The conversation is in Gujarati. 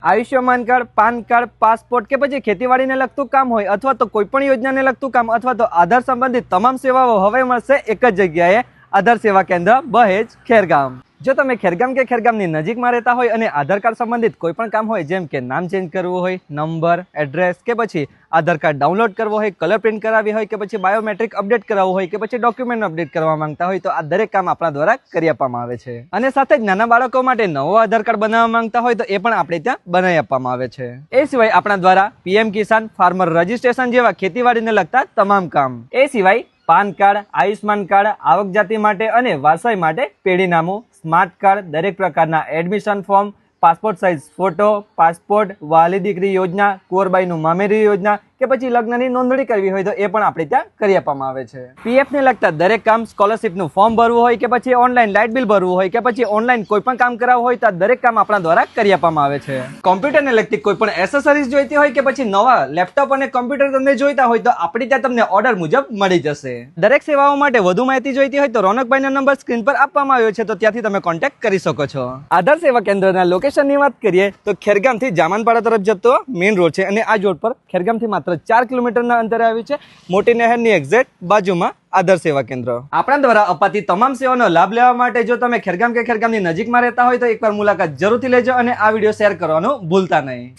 Ayushman card, PAN card, passport કે પછી ખેતીવાડીને લગતું કામ હોય અથવા તો કોઈ પણ યોજનાને લગતું કામ અથવા તો આધાર સંબંધિત તમામ સેવાઓ હવે મળશે એક જ જગ્યાએ, આધાર સેવા કેન્દ્ર બહેજ ખેરગામ. જો તમે ખેરગામ કે ખેરગામની નજીકમાં રહેતા હોય અને આધાર કાર્ડ સંબંધિત કોઈ પણ કામ હોય, જેમ કે નામ ચેન્જ કરવું હોય, નંબર, એડ્રેસ કે પછી આધાર કાર્ડ ડાઉનલોડ કરવો હોય, કલર પ્રિન્ટ કરાવી હોય કે પછી બાયોમેટ્રિક અપડેટ કરાવવું હોય કે પછી ડોક્યુમેન્ટ અપડેટ કરવા માંગતા હોય તો આ દરેક કામ આપણા દ્વારા કરી આપવામાં આવે છે. અને સાથે જ નાના બાળકો માટે નવો આધાર કાર્ડ બનાવવા માંગતા હોય તો એ પણ આપણે ત્યાં બનાવી આપવામાં આવે છે. એ સિવાય આપણા દ્વારા પીએમ કિસાન, ફાર્મર રજીસ્ટ્રેશન જેવા ખેતીવાડીને લગતા તમામ કામ, એ સિવાય પાન કાર્ડ, આયુષ્માન કાર્ડ, આવક જાતિ માટે અને વારસાઈ માટે પેઢીનામું, સ્માર્ટ કાર્ડ, દરેક પ્રકારના admission form, passport size photo, passport, વહાલી દીકરી યોજના, કુંવરબાઈનું મામેરી યોજના કે પછી લગ્નની નોંધણી કરવી હોય તો એ પણ આપણે ત્યાં કરી આપવામાં આવે છે. પીએફ ને લગતા દરેક કામ, સ્કોલરશીપનું ફોર્મ ભરવું હોય કે પછી ઓનલાઈન લાઇટ બિલ ભરવું હોય કે પછી ઓનલાઈન કોઈ પણ કામ કરાવવું હોય તો આ દરેક કામ આપણા દ્વારા કરી આપવામાં આવે છે. કોમ્પ્યુટરને લગતી કોઈ પણ એસેસરીઝ જોઈતી હોય કે પછી નવા લેપટોપ અને કોમ્પ્યુટર તમને જોઈતા હોય તો આપણી ત્યાં તમને ઓર્ડર મુજબ મળી જશે. દરેક સેવાઓ માટે વધુ માહિતી જોઈતી હોય તો રોનકભાઈનો નંબર સ્ક્રીન પર આપવામાં આવ્યો છે, તો ત્યાંથી તમે કોન્ટેક્ટ કરી શકો છો. આધાર સેવા કેન્દ્રના લોકેશનની વાત કરીએ તો ખેરગામથી જામનપાડા તરફ જતો મેઇન રોડ છે અને આ રોડ પર ખેરગામથી માત્ર 4 કિલોમીટરના અંતરે આવ્યું છે. મોટી નહેરની એક્ઝેક્ટ બાજુમાં આધાર સેવા કેન્દ્ર. આપણા દ્વારા અપાતી તમામ સેવાનો લાભ લેવા માટે જો તમે ખેરગામ કે ખેરગામની નજીકમાં રહેતા હોય તો એકવાર મુલાકાત જરૂરથી લેજો અને આ વિડીયો શેર કરવાનું ભૂલતા નહીં.